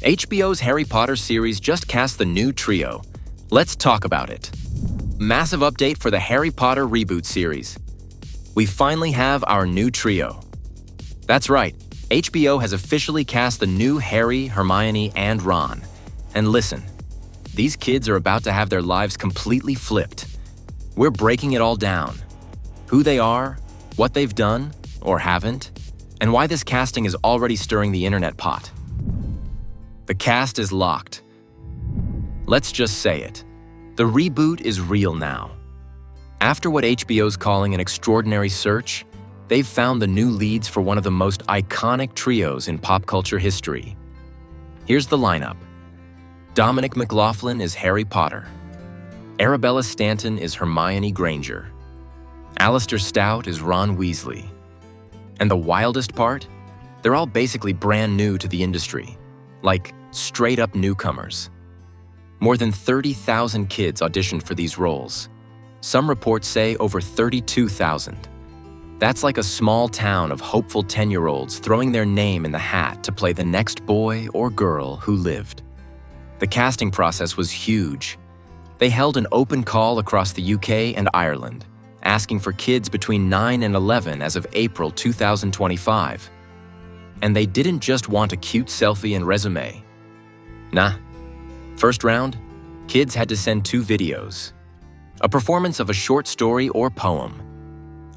HBO's Harry Potter series just cast the new trio. Let's talk about it. Massive update for the Harry Potter reboot series. We finally have our new trio. That's right, HBO has officially cast the new Harry, Hermione, and Ron. And listen, these kids are about to have their lives completely flipped. We're breaking it all down. Who they are, what they've done, or haven't, and why this casting is already stirring the internet pot. The cast is locked. Let's just say it. The reboot is real now. After what HBO's calling an extraordinary search, they've found the new leads for one of the most iconic trios in pop culture history. Here's the lineup. Dominic McLaughlin is Harry Potter. Arabella Stanton is Hermione Granger. Alastair Stout is Ron Weasley. And the wildest part? They're all basically brand new to the industry. Like, straight-up newcomers. More than 30,000 kids auditioned for these roles. Some reports say over 32,000. That's like a small town of hopeful 10-year-olds throwing their name in the hat to play the next boy or girl who lived. The casting process was huge. They held an open call across the UK and Ireland, asking for kids between 9 and 11 as of April 2025. And they didn't just want a cute selfie and resume. Nah. First round, kids had to send 2 videos. A performance of a short story or poem.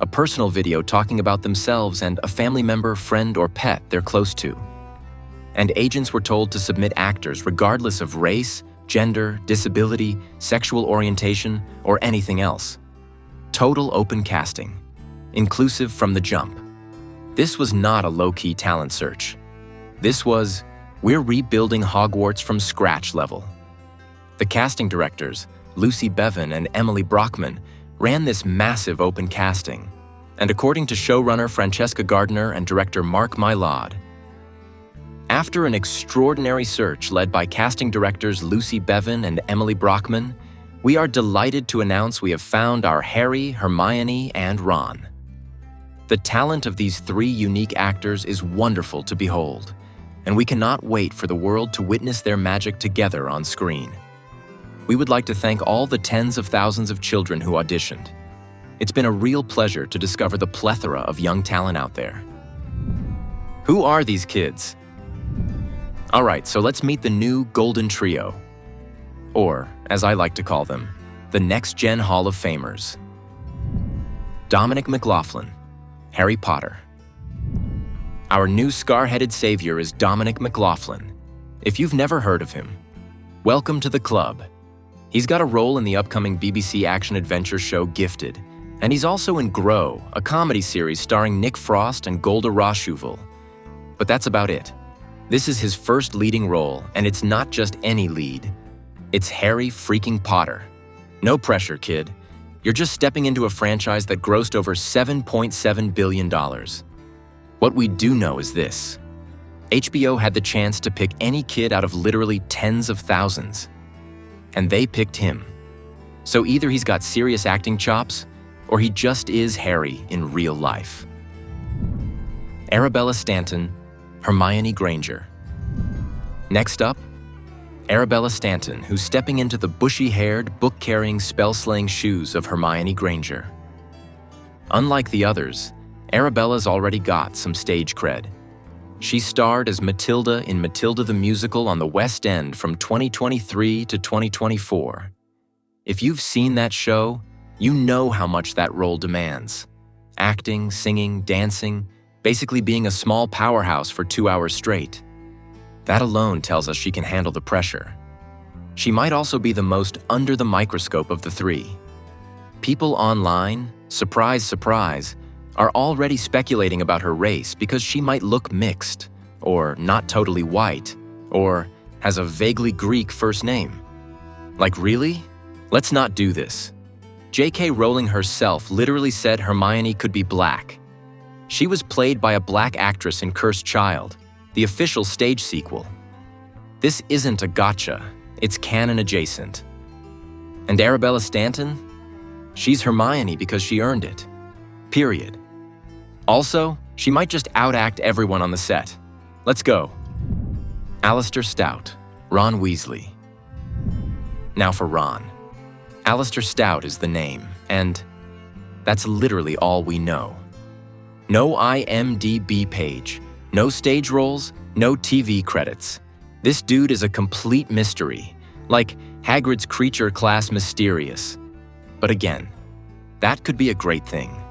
A personal video talking about themselves and a family member, friend, or pet they're close to. And agents were told to submit actors regardless of race, gender, disability, sexual orientation, or anything else. Total open casting. Inclusive from the jump. This was not a low-key talent search. This was, we're rebuilding Hogwarts from scratch level. The casting directors, Lucy Bevan and Emily Brockman, ran this massive open casting. And according to showrunner Francesca Gardner and director Mark Mylod, after an extraordinary search led by casting directors Lucy Bevan and Emily Brockman, we are delighted to announce we have found our Harry, Hermione, and Ron. The talent of these 3 unique actors is wonderful to behold, and we cannot wait for the world to witness their magic together on screen. We would like to thank all the tens of thousands of children who auditioned. It's been a real pleasure to discover the plethora of young talent out there. Who are these kids? All right, so let's meet the new Golden Trio. Or, as I like to call them, the Next-Gen Hall of Famers. Dominic McLaughlin, Harry Potter. Our new scar-headed savior is Dominic McLaughlin. If you've never heard of him, welcome to the club. He's got a role in the upcoming BBC action-adventure show Gifted, and he's also in Grow, a comedy series starring Nick Frost and Golda Rosheuvel. But that's about it. This is his first leading role, and it's not just any lead. It's Harry freaking Potter. No pressure, kid. You're just stepping into a franchise that grossed over $7.7 billion. What we do know is this. HBO had the chance to pick any kid out of literally tens of thousands. And they picked him. So either he's got serious acting chops, or he just is Harry in real life. Arabella Stanton, Hermione Granger. Next up, Arabella Stanton, who's stepping into the bushy-haired, book-carrying, spell-slaying shoes of Hermione Granger. Unlike the others, Arabella's already got some stage cred. She starred as Matilda in Matilda the Musical on the West End from 2023 to 2024. If you've seen that show, you know how much that role demands. Acting, singing, dancing, basically being a small powerhouse for 2 hours straight. That alone tells us she can handle the pressure. She might also be the most under the microscope of the 3. People online, surprise, surprise, are already speculating about her race because she might look mixed, or not totally white, or has a vaguely Greek first name. Like, really? Let's not do this. J.K. Rowling herself literally said Hermione could be black. She was played by a black actress in Cursed Child, the official stage sequel. This isn't a gotcha, it's canon adjacent. And Arabella Stanton? She's Hermione because she earned it. Period. Also, she might just outact everyone on the set. Let's go. Alastair Stout, Ron Weasley. Now for Ron. Alastair Stout is the name, and that's literally all we know. No IMDb page, no stage roles, no TV credits. This dude is a complete mystery, like Hagrid's creature class mysterious. But again, that could be a great thing.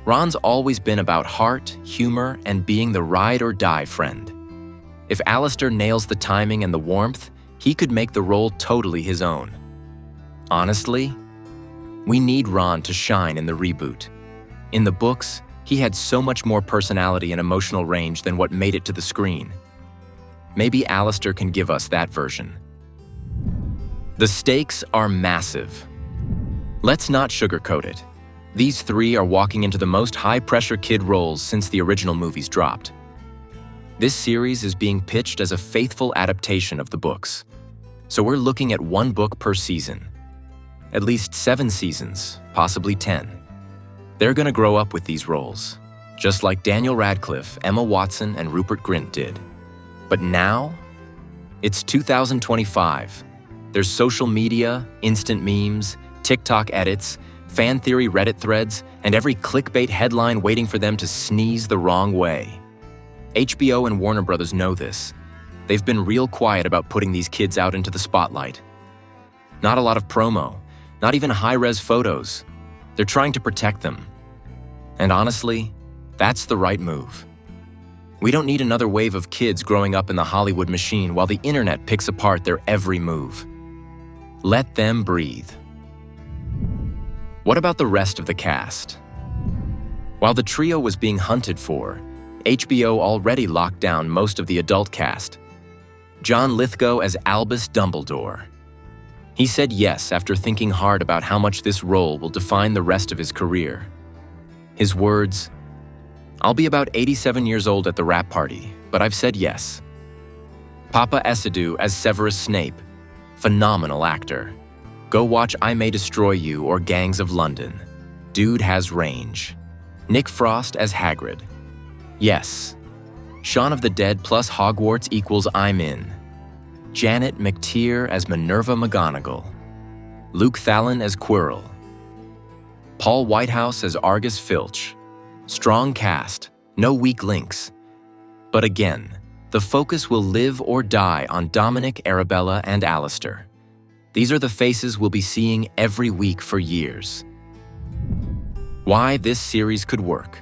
Ron's always been about heart, humor, and being the ride-or-die friend. If Alastair nails the timing and the warmth, he could make the role totally his own. Honestly, we need Ron to shine in the reboot. In the books, he had so much more personality and emotional range than what made it to the screen. Maybe Alastair can give us that version. The stakes are massive. Let's not sugarcoat it. These three are walking into the most high-pressure kid roles since the original movies dropped. This series is being pitched as a faithful adaptation of the books. So we're looking at one book per season. At least 7 seasons, possibly 10. They're gonna grow up with these roles, just like Daniel Radcliffe, Emma Watson, and Rupert Grint did. But now, it's 2025. There's social media, instant memes, TikTok edits, fan theory Reddit threads, and every clickbait headline waiting for them to sneeze the wrong way. HBO and Warner Brothers know this. They've been real quiet about putting these kids out into the spotlight. Not a lot of promo, not even high-res photos. They're trying to protect them. And honestly, that's the right move. We don't need another wave of kids growing up in the Hollywood machine while the internet picks apart their every move. Let them breathe. What about the rest of the cast? While the trio was being hunted for, HBO already locked down most of the adult cast. John Lithgow as Albus Dumbledore. He said yes after thinking hard about how much this role will define the rest of his career. His words, "I'll be about 87 years old at the wrap party, but I've said yes." Papa Essedu as Severus Snape. Phenomenal actor. Go watch I May Destroy You or Gangs of London. Dude has range. Nick Frost as Hagrid. Yes. Shaun of the Dead plus Hogwarts equals I'm in. Janet McTeer as Minerva McGonagall. Luke Thallin as Quirrell. Paul Whitehouse as Argus Filch. Strong cast, no weak links. But again, the focus will live or die on Dominic, Arabella, and Alastair. These are the faces we'll be seeing every week for years. Why this series could work.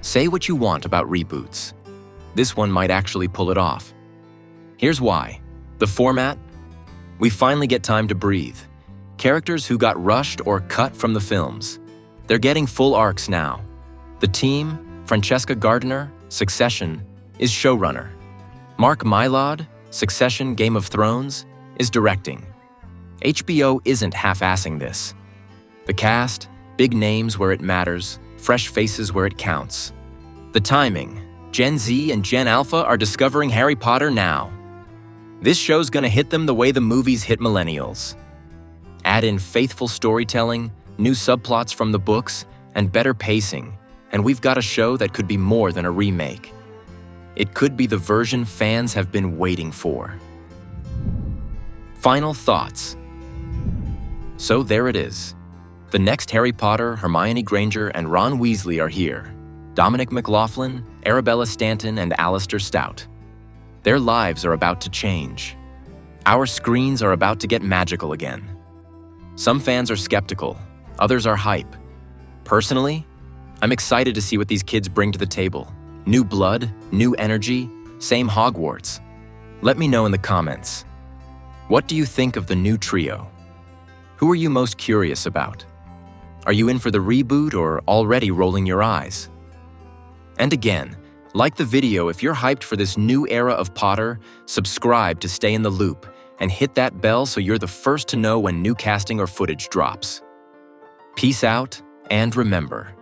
Say what you want about reboots. This one might actually pull it off. Here's why. The format? We finally get time to breathe. Characters who got rushed or cut from the films. They're getting full arcs now. The team, Francesca Gardner, Succession, is showrunner. Mark Mylod, Succession, Game of Thrones, is directing. HBO isn't half-assing this. The cast, big names where it matters, fresh faces where it counts. The timing, Gen Z and Gen Alpha are discovering Harry Potter now. This show's gonna hit them the way the movies hit millennials. Add in faithful storytelling, new subplots from the books, and better pacing, and we've got a show that could be more than a remake. It could be the version fans have been waiting for. Final thoughts. So there it is. The next Harry Potter, Hermione Granger, and Ron Weasley are here. Dominic McLaughlin, Arabella Stanton, and Alastair Stout. Their lives are about to change. Our screens are about to get magical again. Some fans are skeptical, others are hype. Personally, I'm excited to see what these kids bring to the table. New blood, new energy, same Hogwarts. Let me know in the comments. What do you think of the new trio? Who are you most curious about? Are you in for the reboot or already rolling your eyes? And again, like the video if you're hyped for this new era of Potter, subscribe to stay in the loop, and hit that bell so you're the first to know when new casting or footage drops. Peace out, and remember,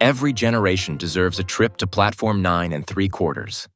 every generation deserves a trip to Platform 9 3/4.